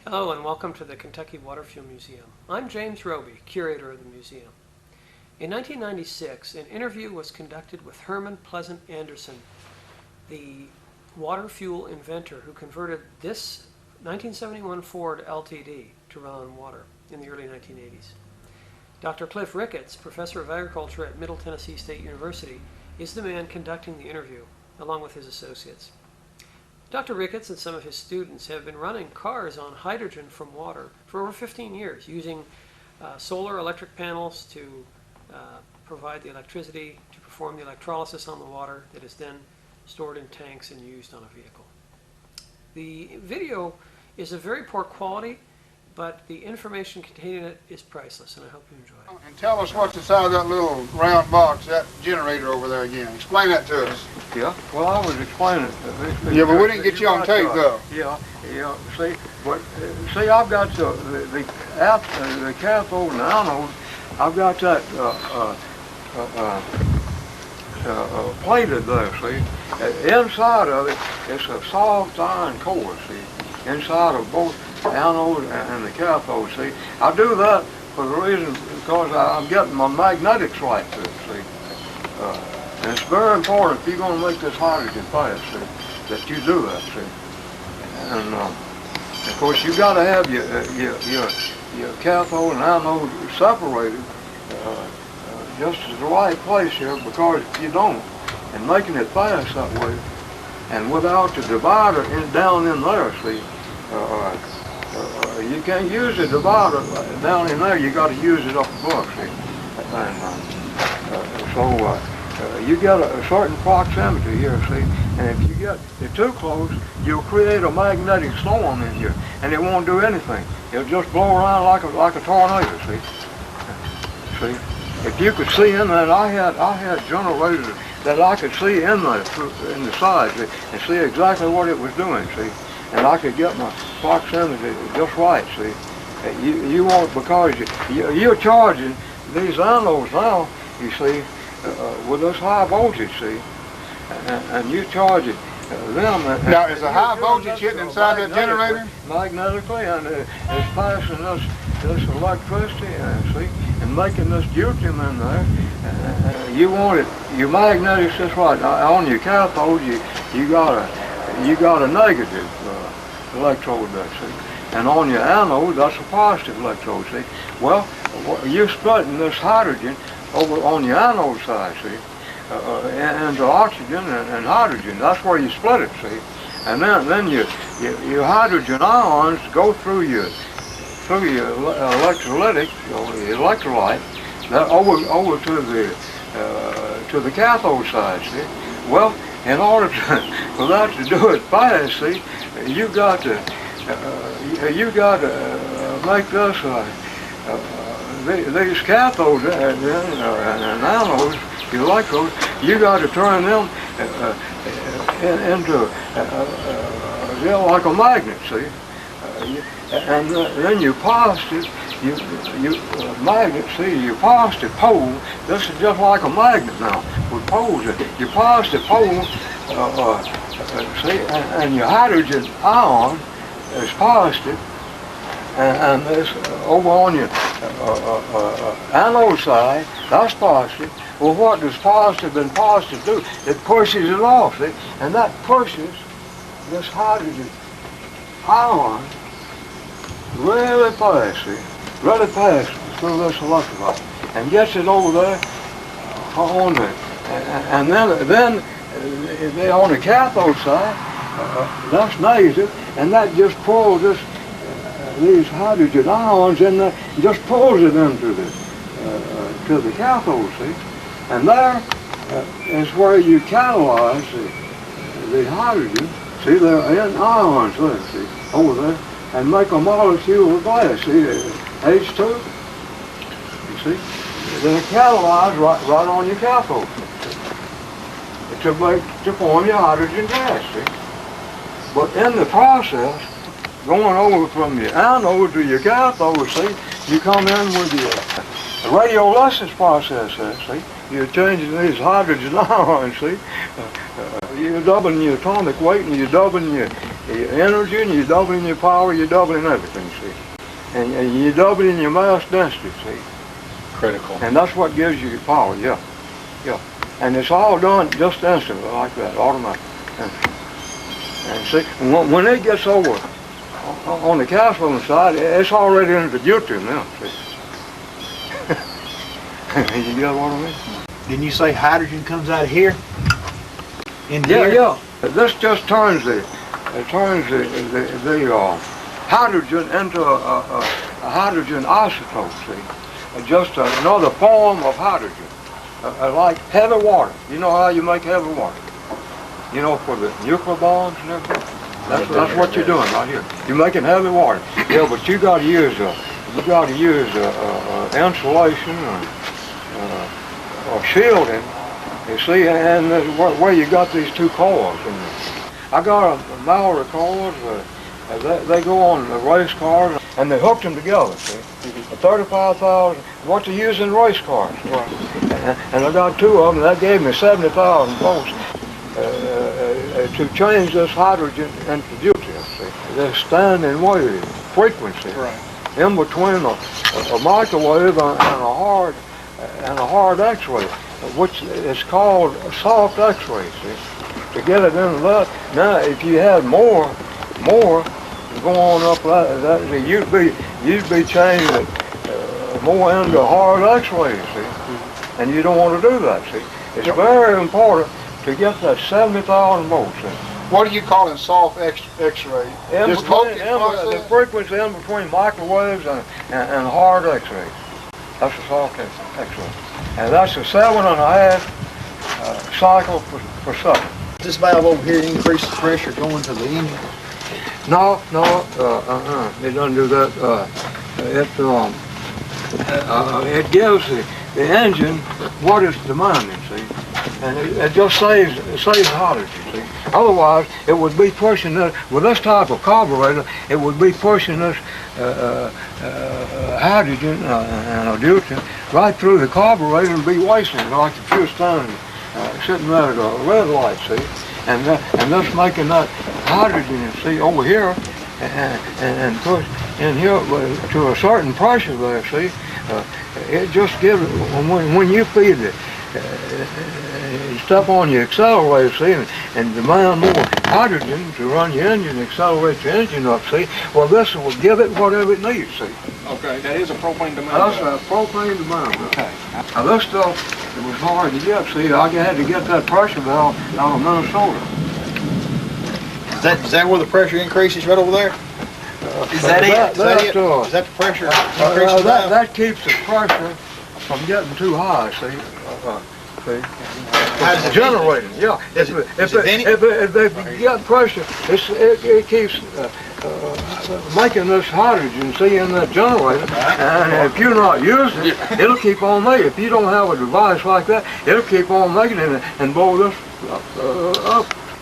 Hello and welcome to the Kentucky Water Fuel Museum. I'm James Roby, curator of the museum. In 1996, an interview was conducted with Herman Pleasant Anderson, the water fuel inventor who converted this 1971 Ford LTD to run on water in the early 1980s. Dr. Cliff Ricketts, professor of agriculture at Middle Tennessee State University, is the man conducting the interview, along with his associates. Dr. Ricketts and some of his students have been running cars on hydrogen from water for over 15 years, using solar electric panels to provide the electricity to perform the electrolysis on the water that is then stored in tanks and used on a vehicle. The video is of very poor quality, but the information contained in it is priceless, and I hope you enjoy it. And tell us what's inside of that little round box, that generator over there again. Explain that to us. Yeah, well, I was explaining. Yeah, but we didn't get you on tape, though. Yeah. See, I've got the cathode and anode. I've got that plated there. See, inside of it, it's a soft iron core. See, inside of both anode and the cathode. See, I do that for the reason because I'm getting my magnetics right to it. See. And it's very important if you're going to make this hydrogen fast, see, that you do that, see. And of course you got to have your cathode and anode separated just at the right place here, because if you don't, and making it fast that way, and without the divider down in there, see, you can't use the divider down in there. You got to use it up above, see. And you get a certain proximity here, see, and if you get it too close, you'll create a magnetic storm in here, and it won't do anything. It'll just blow around like a tornado, see. See, if you could see in that, I had generators that I could see in the side, see, and see exactly what it was doing, see, and I could get my proximity just right, see. You won't, because you're charging these anodes now, you see, with this high voltage, see, and you charge it them. Now, is a high voltage hitting inside that generator? Magnetically, and it's passing this electricity, see, and making this deuterium in there. You want it, your magnetics just right. On your cathode, you got a negative electrode there, see, and on your anode, that's a positive electrode, see. Well, you're splitting this hydrogen over on your anode side, see, into oxygen and hydrogen. That's where you split it, see. And then your hydrogen ions go through your electrolytic, or the electrolyte, over to the cathode side, see. Well, in order for that to do it fast, see, you got to make this. These cathodes and anodes, the electrodes, you got to turn them into like a magnet, see. And then your positive, magnet, see, your positive pole. This is just like a magnet now with poles. Your positive pole, see, and your hydrogen ion is positive. And this over on your anode side, that's positive. Well, what does positive and positive do? It pushes it off, see? And that pushes this hydrogen ion really fast, see? Really fast through this electrolyte, and gets it over there on the, and then on the cathode side, that's negative, and that just pulls these hydrogen ions in there, just pulls it into the cathode, see, and there is where you catalyze the hydrogen. See, they're in ions there, see, over there, and make a molecule of glass. See, H2. You see, they're catalyzed right on your cathode to form your hydrogen gas. See, but in the process, going over from your anode to your cathode, see, you come in with your radiolysis process, see. You're changing these hydrogen ions, see. You're doubling your atomic weight, and you're doubling You're doubling you're doubling your power, you're doubling everything, see. And you're doubling your mass density, see. Critical. And that's what gives you your power, yeah. Yeah. And it's all done just instantly like that, automatic. And see, when it gets over on the gasoline side, it's already in the deuterium now, see. You get what I mean? Didn't you say hydrogen comes out of here? Yeah. This just turns the hydrogen into a hydrogen isotope, see. Just another form of hydrogen. Like heavy water. You know how you make heavy water? You know, for the nuclear bombs and everything? That's what you're doing right here. You're making heavy water. Yeah, but you got to use insulation or shielding. You see, and where you got these two cores. I got a Maori cores. They go on the race cars, and they hooked them together. See, 35,000. What they use in race cars. And I got two of them. That gave me 70,000 volts to change this hydrogen into deuterium. See, they're standing wave frequency in between a microwave and a hard X-ray, which is called soft X-ray. See, to get it into that. Now, if you had more going up that you'd be changing it more into hard X-rays. See, and you don't want to do that. See, it's very important to get that 70,000 volts in. What are you calling soft X-ray? The frequency in between microwaves and hard X-rays. That's a soft X-ray. And that's a 7.5 cycle per second. This valve over here increases pressure going to the engine. No, it doesn't do that. It gives the engine what it's demanding, see, and it just saves hydrogen, see. Otherwise, it would be pushing this, with this type of carburetor, it would be pushing this hydrogen and deuterium right through the carburetor and be wasting it like if you were standing sitting there at a red light, see, and that's making that hydrogen, you see, over here and push in here to a certain pressure there, see. It just gives, when you feed it, step on your accelerator, see, and demand more hydrogen to run your engine, accelerate your engine up, see, well, this will give it whatever it needs, see. Okay, that is a propane demand. That's a propane demand. Okay. Now this stuff, it was hard to get, see, I had to get that pressure valve out of Minnesota. Is that where the pressure increases right over there? Is that it? Is that the pressure increases? That keeps the pressure from getting too high, see. How does it generating, yeah. If you get pressure, it keeps making this hydrogen, see, in that generator. And if you're not using it, it'll keep on making it. If you don't have a device like that, it'll keep on making it and blow this up.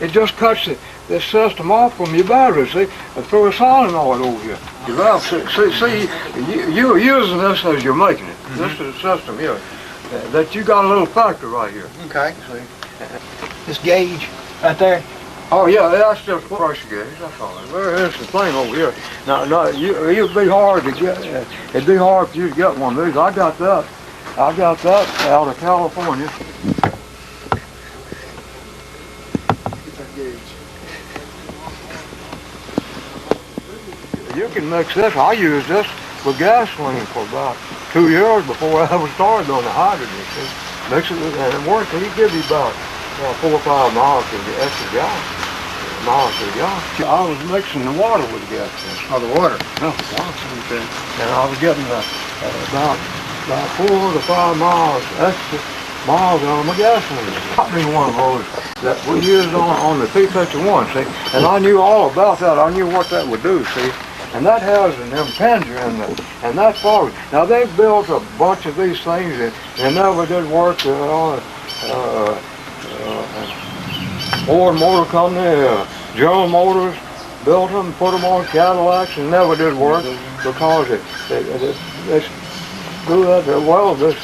It just cuts this system off from your battery, see, through a solenoid over here. Your valve, see, you're using this as you're making it. This is a system here. That you got a little factor right here. Okay. See? This gauge right there. Oh yeah, that's just pressure gauge. That's all. Very interesting thing over here. Now, it'd be hard to get. It'd be hard for you to get one of these. I got that out of California. You can mix this. I use this with gasoline for about 2 years before I ever started on the hydrogen. See? Mix it and it works. He give you about 4 or 5 miles to the extra gallon. I was mixing the water with the gasoline. Oh, the water. No, water. Okay. And I was getting about 4 to 5 miles extra miles on my gasoline. I knew one of those that we used on the P-51, see? And I knew all about that. I knew what that would do, see? And that has an impenger in it, and that's forward. Now they've built a bunch of these things and they never did work. Ford Motor Company, General Motors built them, put them on Cadillacs, and never did work because they do that well. This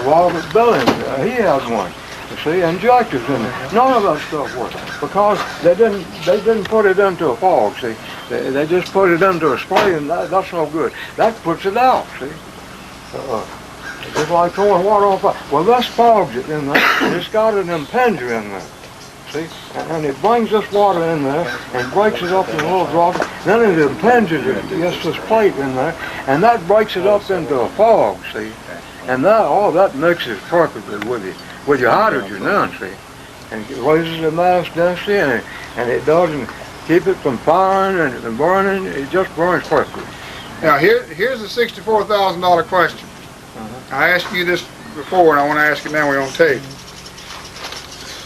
Robert Billings, he has one. You see, injectors in there. None of that stuff works because they didn't put it into a fog. See, they just put it into a spray, and that's no good. That puts it out. See, just like throwing water on fire. Well, this fogs it in there. It's got an impenger in there. See, and it brings this water in there and breaks it up in little drops. Then it impinges it against this plate in there, and that breaks it up into a fog. See, and that all that mixes perfectly with your hydrogen then. See, and it raises the mass density, and it doesn't keep it from firing and burning. It just burns perfectly. Now here's the $64,000 question. I asked you this before, and I want to ask it now. We're on tape.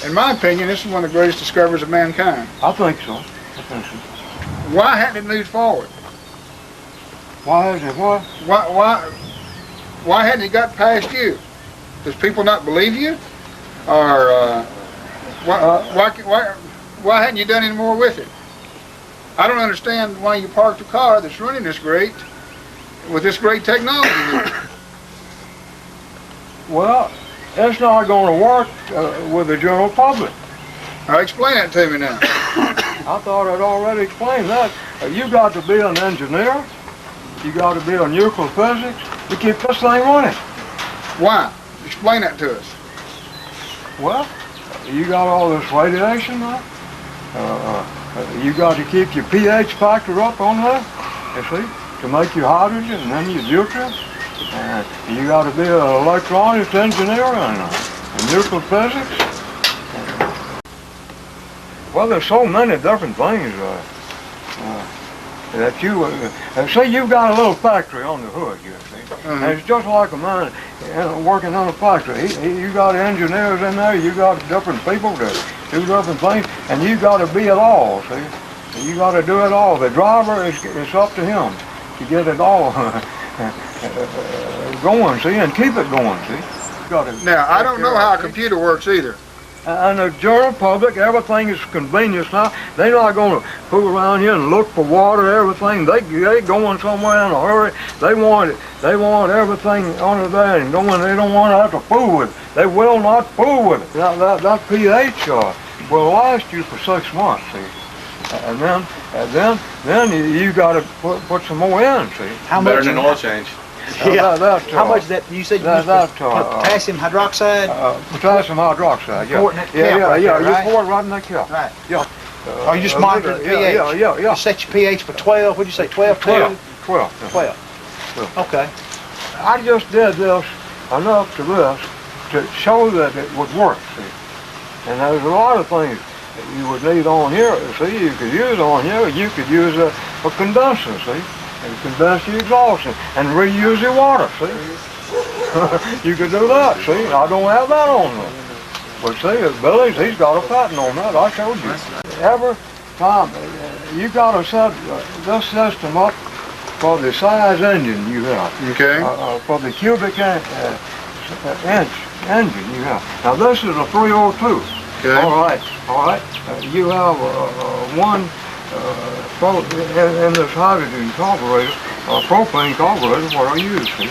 In my opinion, this is one of the greatest discoveries of mankind. I think so. Why hadn't it moved forward? Why is it what? Why hadn't it got past you? Does people not believe you? Or why hadn't you done any more with it? I don't understand why you parked a car that's running this great with this great technology. Well, it's not going to work with the general public. Now explain that to me now. I thought I'd already explained that. You got to be an engineer. You got to be a nuclear physics to keep this thing running. Why? Explain that to us. Well, you got all this radiation now. You got to keep your pH factor up on that, you see, to make your hydrogen and then your deuterium. You got to be an electronics engineer and nuclear physics. Well, there's so many different things that you say you've got a little factory on the hood, you see. And it's just like a man working on a factory. You got engineers in there, you got different people to do different things, and you got to be it all, see. You got to do it all. The driver, it's up to him to get it all going, see, and keep it going, see. Now, I don't know how a computer works either. And the general public, everything is convenience now. They're not going to fool around here and look for water, everything. They going somewhere in a hurry. They want everything under there and going. They don't want to have to fool with it. They will not fool with it. That pH will last you for 6 months, see. And then you got to put some more in, see. How Better much? than an oil change. Yeah. How much is that? You said you used potassium hydroxide? Potassium hydroxide, yeah. Pour it in that cap right yeah, there, right? You pour it right in that cap. Right. Yeah. Are you just monitoring the pH? Yeah. You set your pH for 12, what'd you say, 12? 12. 12. Okay. I just did this enough to this to show that it would work, see. And there's a lot of things that you would need on here, see, you could use on here. You could use a condenser, see, and condense your exhaust and reuse your water, see. You could do that, see. I don't have that on there. But see, Billy's, he's got a patent on that, I showed you. Every time, you got to set this system up for the size engine you have. Okay. For the cubic inch engine you have. Now this is a 302. Okay. All right. You have one in this hydrogen carburetor, propane carburetor, what I use, see.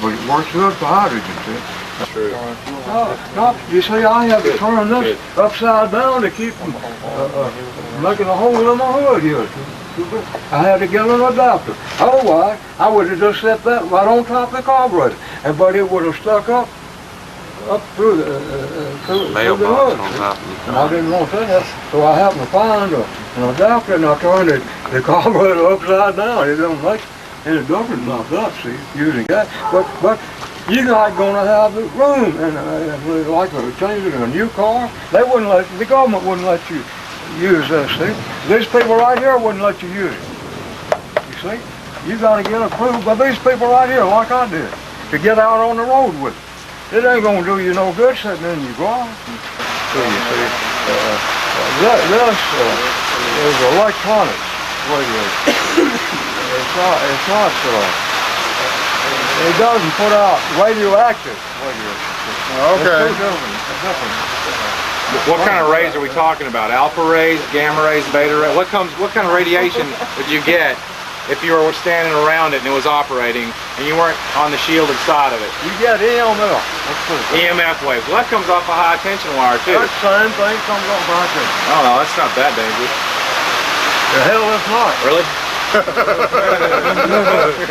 But it works good for hydrogen, see. True. No, you see, I have to turn this upside down to keep from making a hole in my hood here. I had to get an adapter. Otherwise, I would have just set that right on top of the carburetor, but it would have stuck up through the hood. And I didn't want that, so I happened to find an adapter, and I turned the carburetor upside down. It don't make any difference about that, see, using that. But you're not going to have the room, and like changing a new car, the government wouldn't let you use this, see. These people right here wouldn't let you use it. You see? You got to get approved by these people right here, like I did, to get out on the road with it. It ain't going to do you no good sitting in your garage. So you see, this is electronics radiation. It doesn't put out radioactive radiation. Okay. It's different. What kind of rays are we talking about? Alpha rays, gamma rays, beta rays? What kind of radiation would you get if you were standing around it and it was operating and you weren't on the shielded side of it. You get EMF. Let's put it that way. EMF waves. Well, that comes off a high tension wire too. That's the same thing comes off right there. Oh no, that's not that dangerous. The hell it's not. Really?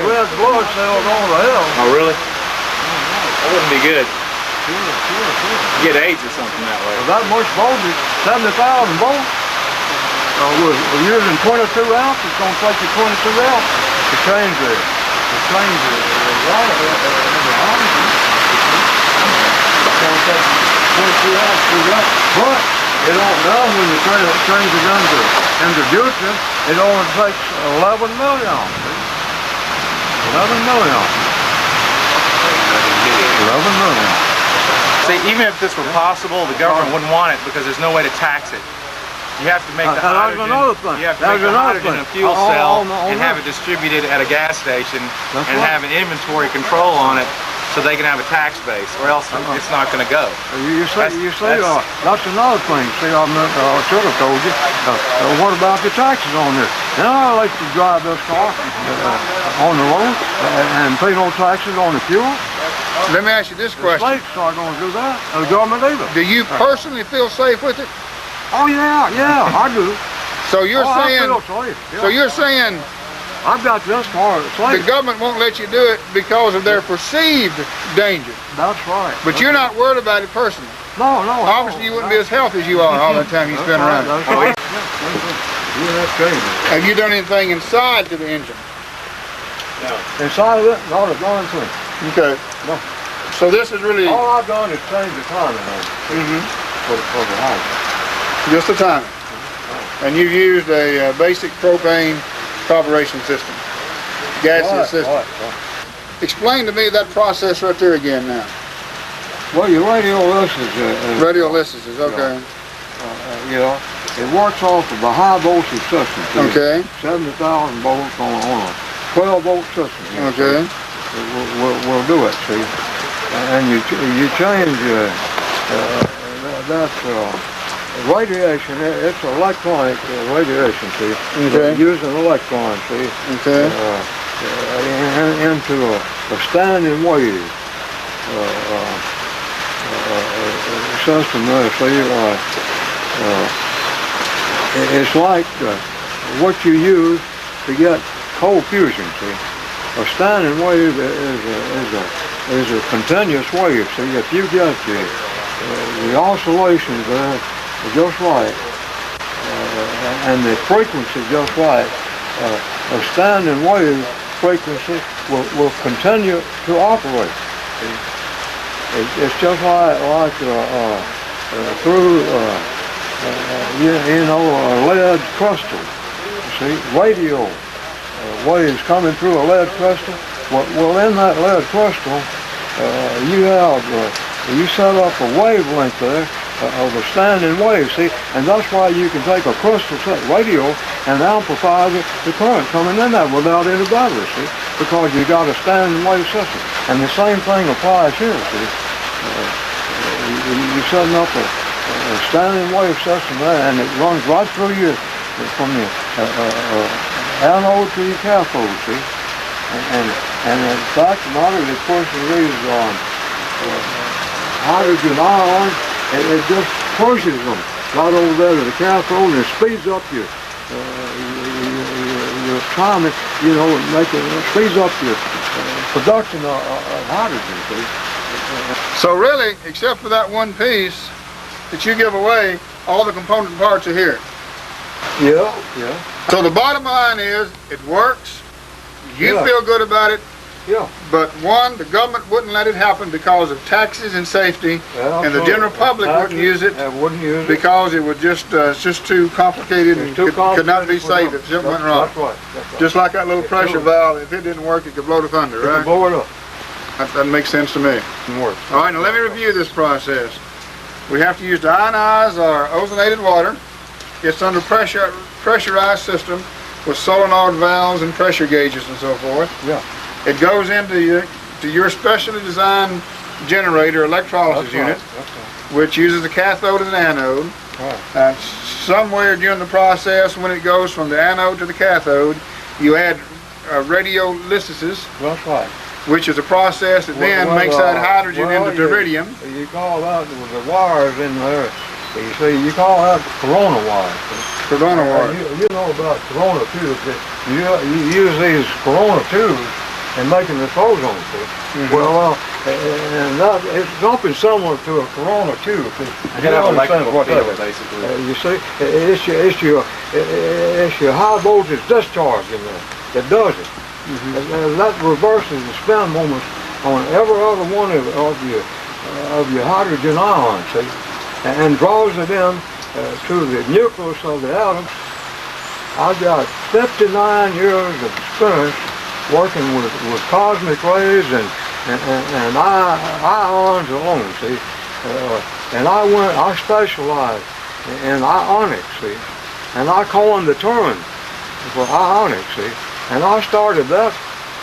Red blood cells on the hell. Oh really? That wouldn't be good. You get AIDS or something that way. Well, that much voltage, 70,000 volts. We're using 22 amps. It's going to take you 22 amps to change the wire. It's going to take 22 amps to do that. But it don't know when you change it into deuterium, it only takes 11 milliamps. 11 milliamps. 11 milliamps. See, even if this were possible, the government wouldn't want it because there's no way to tax it. You have to make the hydrogen. You have to make the hydrogen a fuel cell and have it distributed at a gas station and have an inventory control on it so they can have a tax base, or else it's not going to go. You see, that's another thing. See, I should have told you. What about the taxes on this? Now I like to drive this car on the road and pay no taxes on the fuel. Let me ask you this question. The state's not going to do that. And the government either. Do you personally feel safe with it? Oh yeah, I do. So you're saying, I feel safe. Yeah. so you're saying I've got this car the safe. government won't let you do it because of their perceived danger. That's right. But you're not worried about it personally. No. Obviously, you wouldn't be as healthy as you are all the time you spend around. That's right. Yeah, that's crazy. Have you done anything inside to the engine? Inside of it, not a darn thing. Okay. No. So this is really All I've done is change the timing on it for the house. just the timing. And you've used a basic propane carburation system, gaseous system. Right. Explain to me that process right there again now. Well, your radiolysis Radiolysis, okay. it works off of a high voltage system. See? Okay. 70,000 volts on a 12 volt system. Okay. We'll do it, see. And you change that radiation. It's electronic radiation, see. Okay. Using electrons, see. Okay. Into a standing wave system there, see. It's like what you use to get cold fusion, see. A standing wave is a continuous wave. See, if you get the oscillations there just right, and the frequency just right, a standing wave frequency will continue to operate. See? It's just like through a lead crystal. See, radio waves coming through a lead crystal. Well, in that lead crystal, you set up a wavelength there of a standing wave, see, and that's why you can take a crystal set radio and amplify the current coming in there without any battery, see, because you got a standing wave system. And the same thing applies here, see. You're setting up a standing wave system there, and it runs right through you from the anode to your cathode, see. And in fact, the matter is pushing these hydrogen ions, and it just pushes them right over there to the cathode, and it speeds up your timing, speeds up your production of hydrogen, see. So really, except for that one piece that you give away, all the component parts are here. Yeah. So the bottom line is, it works. You feel good about it. Yeah. But one, the government wouldn't let it happen because of taxes and safety, and the general public wouldn't use it because it would just it's just too complicated and could not be safe if something went wrong. That's right. Just like that little pressure valve, if it didn't work, it could blow the thunder, right? Blow it up. That makes sense to me. It works. All right, now let me review this process. We have to use ionized or ozonated water. It's under pressurized system with solenoid valves and pressure gauges and so forth. Yeah. It goes into your specially designed generator electrolysis unit, which uses a cathode and an anode. Somewhere during the process, when it goes from the anode to the cathode, you add radiolysis, That's right. which is a process that then makes that hydrogen into deuterium. You call that the wires in there. You see, you call that corona wires. Corona wire. You know about corona tubes. You use these corona tubes in making this ozone. See? Well, and that, it's something similar to a corona tube. You gotta have electrical field, basically. You see, it's your high voltage discharge in there that does it. And that reverses the spin moments on every other one of your hydrogen ions, see, and draws it in to the nucleus of the atom. I've got 59 years of experience working with cosmic rays and ions alone, see. And I specialized in ionics, see. And I coined the term for ionics, see. And I started that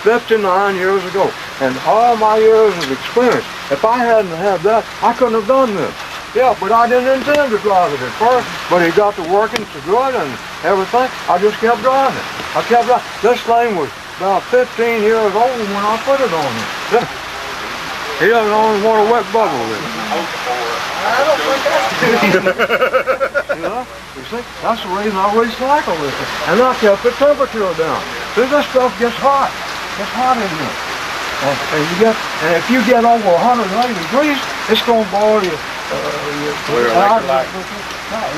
59 years ago. And all my years of experience, if I hadn't had that, I couldn't have done this. Yeah, but I didn't intend to drive it at first, but it got to working so good and everything, I just kept driving it. I kept driving. This thing was about 15 years old when I put it on it. He doesn't only want a wet bubble with it. I don't think that's You know, you see, that's the reason I recycle this. And I kept the temperature down. See, this stuff gets hot. It's hot in here. And if you get over 180 degrees, it's going to boil you. Your electrolyte.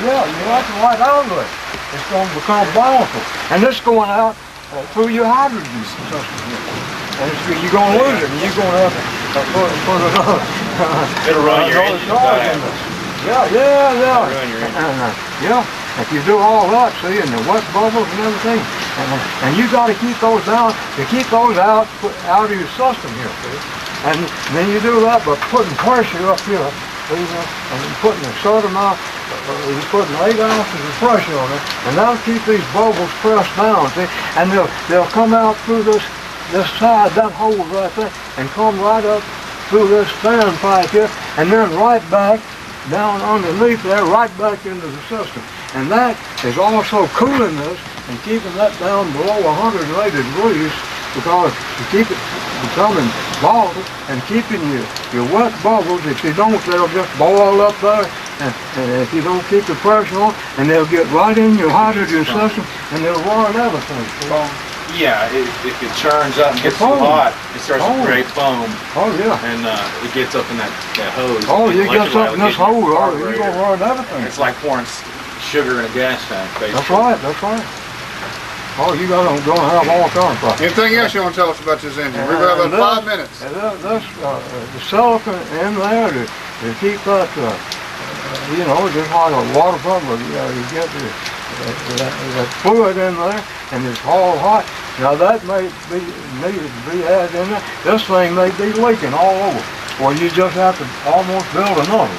Yeah, your electrolyte outlet. It's going to become volatile. And this going out through your hydrogen system here. And you're going to lose it, and you're going to have to put another. It'll run your engine. Yeah. Yeah, if you do all that, see, and the wet bubbles and everything, and you got to keep those down, you keep those out of your system here, see. And then you do that by putting pressure up here, see, and putting a certain amount, you're putting 8 ounces of pressure on it, and that'll keep these bubbles pressed down, see, and they'll come out through this side, that hole right there, and come right up through this fan pipe here, and then right back down underneath there, right back into the system. And that is also cooling this and keeping that down below 180 degrees, because you keep it becoming volatile and keeping your wet bubbles. If you don't, they'll just boil up there, and if you don't keep the pressure on, and they'll get right in your hydrogen system, and they'll ruin everything. Yeah, if it churns up and gets too hot, it starts to create foam. Oh yeah. And it gets up in that hose. Oh, you get up in this hole, you're going to ruin everything. It's like pouring sugar in a gas tank, basically. That's right. Oh, you're going to have all kinds of problems. Anything else you want to tell us about this engine? We've got about 5 minutes. The silicon in there to keep that, just like a water pump, you get that fluid in there, and it's all hot. Now that may be needed to be added in there. This thing may be leaking all over, or you just have to almost build another.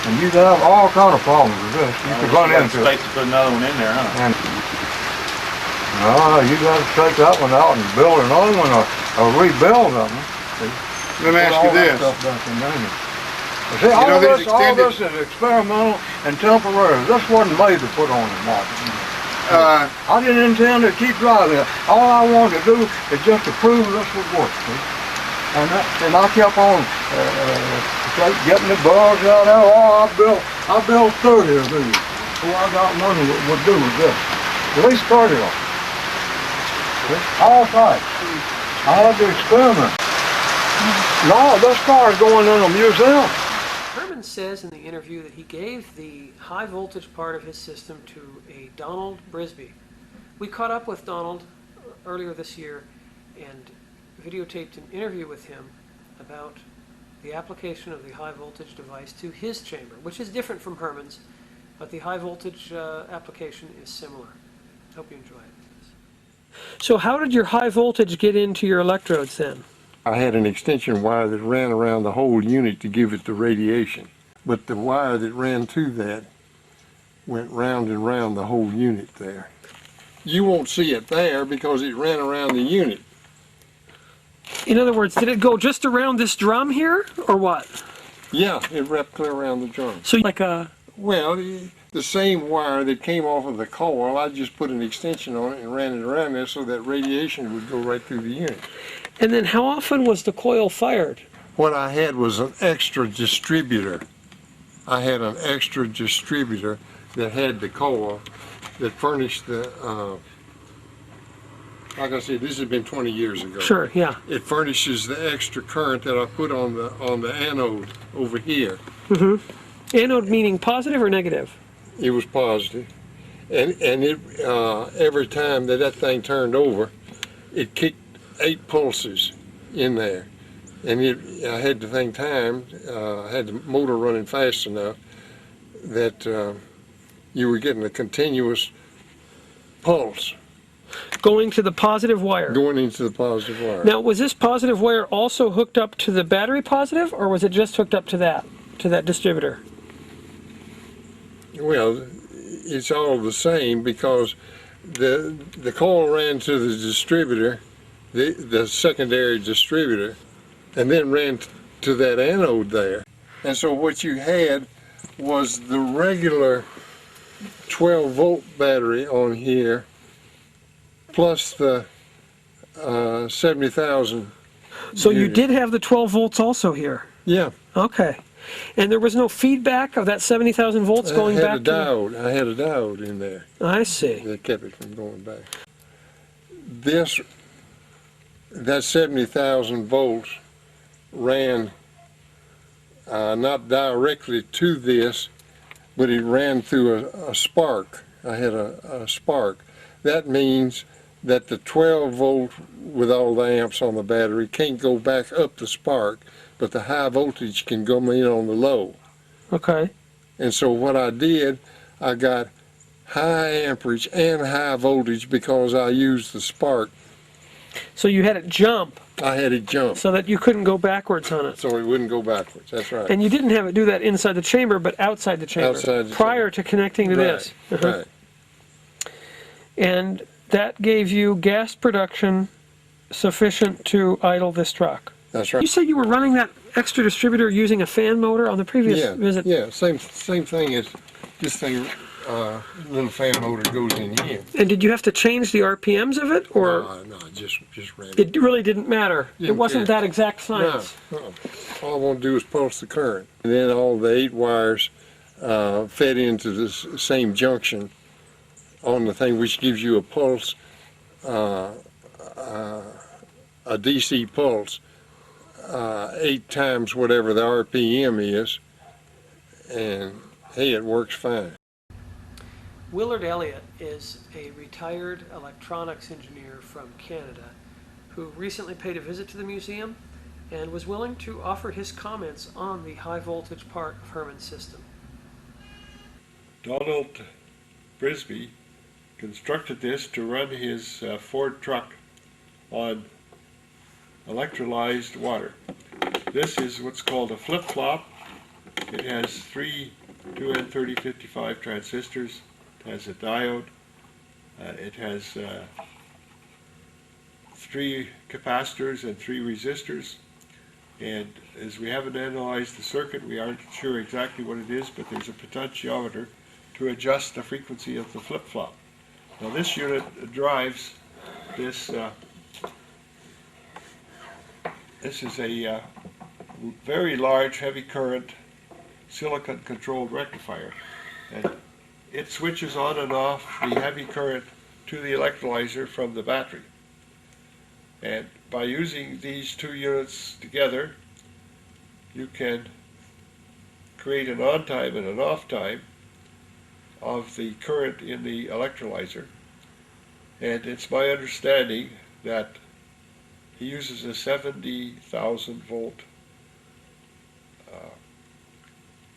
And you could have all kind of problems with this. You could run into it. Space to put another one in there, huh? And you got to take that one out and build another one, or rebuild them. Let me ask you this. See, all this is experimental and temporary. This wasn't made to put on the market. I didn't intend to keep driving it. All I wanted to do is just to prove this would work. See? And I kept on getting the bugs out there. Oh, I built 30 of these. Who I got money would do with this. At least 30 of them. All types. I had to experiment. No, this car is going in a museum. Herman says in the interview that he gave the high voltage part of his system to a Donald Brisby. We caught up with Donald earlier this year and videotaped an interview with him about the application of the high voltage device to his chamber, which is different from Herman's, but the high voltage application is similar. Hope you enjoy it. So how did your high voltage get into your electrodes then? I had an extension wire that ran around the whole unit to give it the radiation. But the wire that ran to that went round and round the whole unit there. You won't see it there because it ran around the unit. In other words, did it go just around this drum here, or what? Yeah, it wrapped clear around the drum. So like a... Well, the same wire that came off of the coil. I just put an extension on it and ran it around there so that radiation would go right through the unit. And then how often was the coil fired? What I had was an extra distributor. I had an extra distributor that had the coil that furnished the, like I said, this has been 20 years ago. Sure, yeah. It furnishes the extra current that I put on the anode over here. Mm-hmm. Anode meaning positive or negative? It was positive. And it every time that thing turned over, it kicked 8 pulses in there. And I had the thing timed, I had the motor running fast enough that you were getting a continuous pulse. Going to the positive wire? Going into the positive wire. Now, was this positive wire also hooked up to the battery positive, or was it just hooked up to that distributor? Well, it's all the same because the coil ran to the distributor, the secondary distributor, and then ran to that anode there. And so what you had was the regular 12-volt battery on here plus the 70,000. So you did have the 12 volts also here? Yeah. Okay. And there was no feedback of that 70,000 volts going back? I had a diode in there. I see. That kept it from going back. That 70,000 volts ran not directly to this, but it ran through a spark. I had a spark. That means that the 12 volt with all the amps on the battery can't go back up the spark, but the high voltage can go in on the low. Okay. And so what I did, I got high amperage and high voltage because I used the spark. So you had it jump? I had it jump. So that you couldn't go backwards on it? So it wouldn't go backwards, that's right. And you didn't have it do that inside the chamber, but outside the chamber? Outside the prior chamber. To connecting to this? Right. And that gave you gas production sufficient to idle this truck? That's right. You said you were running that extra distributor using a fan motor on the previous visit? Yeah, same thing as this thing, little fan motor goes in here. And did you have to change the RPMs of it, or? No, just ran it. It really didn't matter? It wasn't that exact science? No. All I want to do is pulse the current. And then all the 8 wires fed into the same junction on the thing, which gives you a pulse, a DC pulse, 8 times whatever the RPM is, and hey, it works fine. Willard Elliott is a retired electronics engineer from Canada who recently paid a visit to the museum and was willing to offer his comments on the high voltage part of Herman's system. Donald Brisby constructed this to run his Ford truck on electrolyzed water. This is what's called a flip-flop. It has 3 2N3055 transistors. It has a diode. It has 3 capacitors and 3 resistors. And as we haven't analyzed the circuit, we aren't sure exactly what it is, but there's a potentiometer to adjust the frequency of the flip-flop. Now this unit drives this, this is a very large heavy current silicon controlled rectifier, and it switches on and off the heavy current to the electrolyzer from the battery. And by using these 2 units together, you can create an on time and an off time of the current in the electrolyzer. And it's my understanding that he uses a 70,000 volt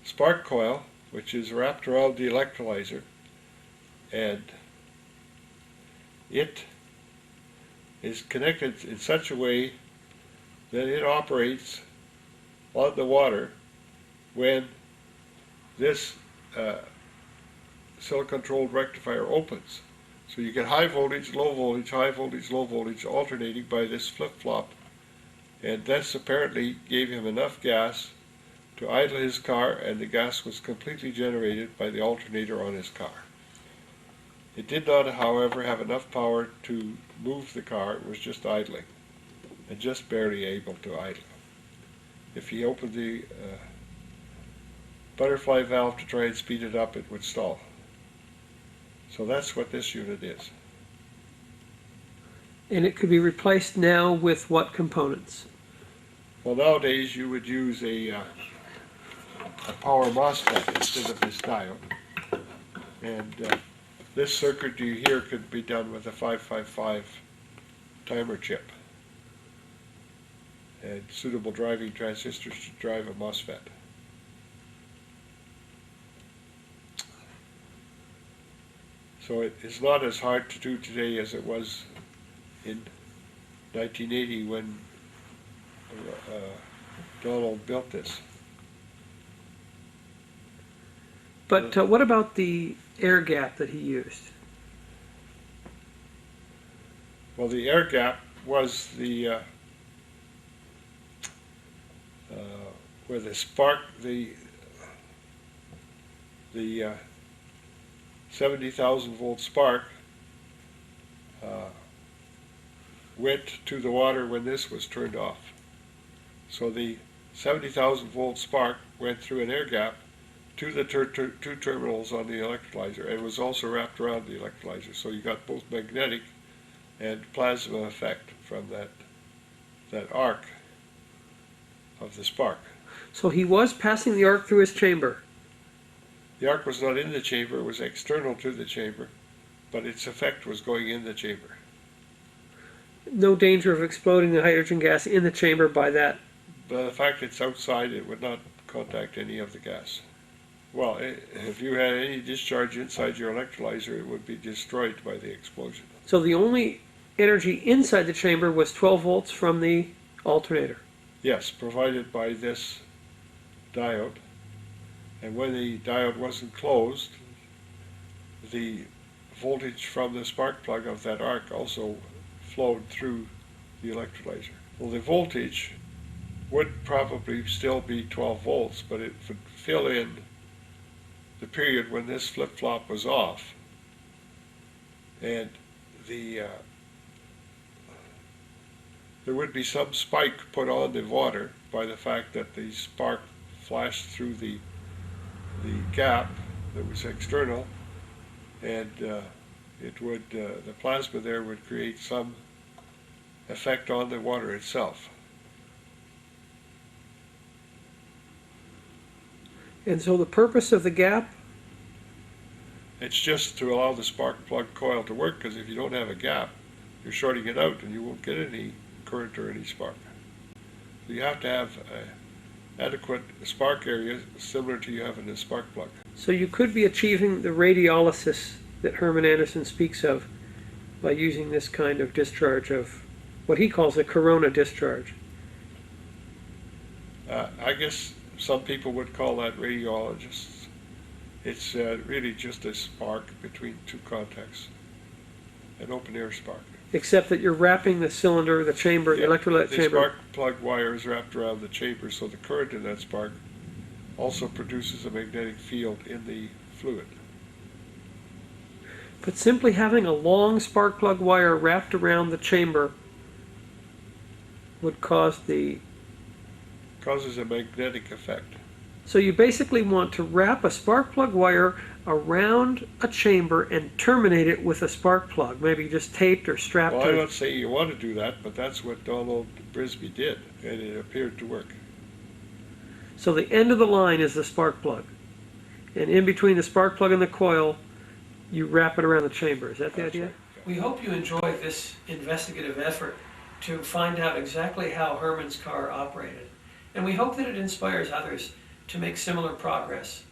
spark coil, which is wrapped around the electrolyzer, and it is connected in such a way that it operates on the water when this silicon-controlled rectifier opens. So you get high voltage, low voltage, high voltage, low voltage alternating by this flip-flop, and this apparently gave him enough gas to idle his car, and the gas was completely generated by the alternator on his car. It did not, however, have enough power to move the car. It was just idling, and just barely able to idle. If he opened the butterfly valve to try and speed it up, it would stall. So that's what this unit is. And it could be replaced now with what components? Well, nowadays you would use a power MOSFET instead of this diode. And this circuitry here could be done with a 555 timer chip and suitable driving transistors to drive a MOSFET. So it is not as hard to do today as it was in 1980 when Donald built this. But what about the air gap that he used? Well, the air gap was the where the spark, the 70,000 volt spark went to the water when this was turned off. So the 70,000 volt spark went through an air gap to the two terminals on the electrolyzer, and was also wrapped around the electrolyzer. So you got both magnetic and plasma effect from that arc of the spark. So he was passing the arc through his chamber. The arc was not in the chamber, it was external to the chamber, but its effect was going in the chamber. No danger of exploding the hydrogen gas in the chamber by that? But the fact it's outside, it would not contact any of the gas. Well, if you had any discharge inside your electrolyzer, it would be destroyed by the explosion. So the only energy inside the chamber was 12 volts from the alternator? Yes, provided by this diode. And when the diode wasn't closed, the voltage from the spark plug of that arc also flowed through the electrolyzer. Well, the voltage would probably still be 12 volts, but it would fill in the period when this flip-flop was off, and there would be some spike put on the water by the fact that the spark flashed through the gap that was external, and the plasma there would create some effect on the water itself. And so the purpose of the gap? It's just to allow the spark plug coil to work, because if you don't have a gap, you're shorting it out and you won't get any current or any spark. So you have to have an adequate spark area similar to you have in a spark plug. So you could be achieving the radiolysis that Herman Anderson speaks of by using this kind of discharge of what he calls a corona discharge. I guess some people would call that radiologists. It's really just a spark between two contacts, an open air spark. Except that you're wrapping the cylinder, the chamber, the electrolyte chamber. The spark plug wire is wrapped around the chamber, so the current in that spark also produces a magnetic field in the fluid. But simply having a long spark plug wire wrapped around the chamber would causes a magnetic effect. So you basically want to wrap a spark plug wire around a chamber and terminate it with a spark plug, maybe just taped or strapped Well, to I'm it. not saying you want to do that, but that's what Donald Brisby did, and it appeared to work. So the end of the line is the spark plug. And in between the spark plug and the coil, you wrap it around the chamber. Is that the idea? Right. We hope you enjoy this investigative effort to find out exactly how Herman's car operated. And we hope that it inspires others to make similar progress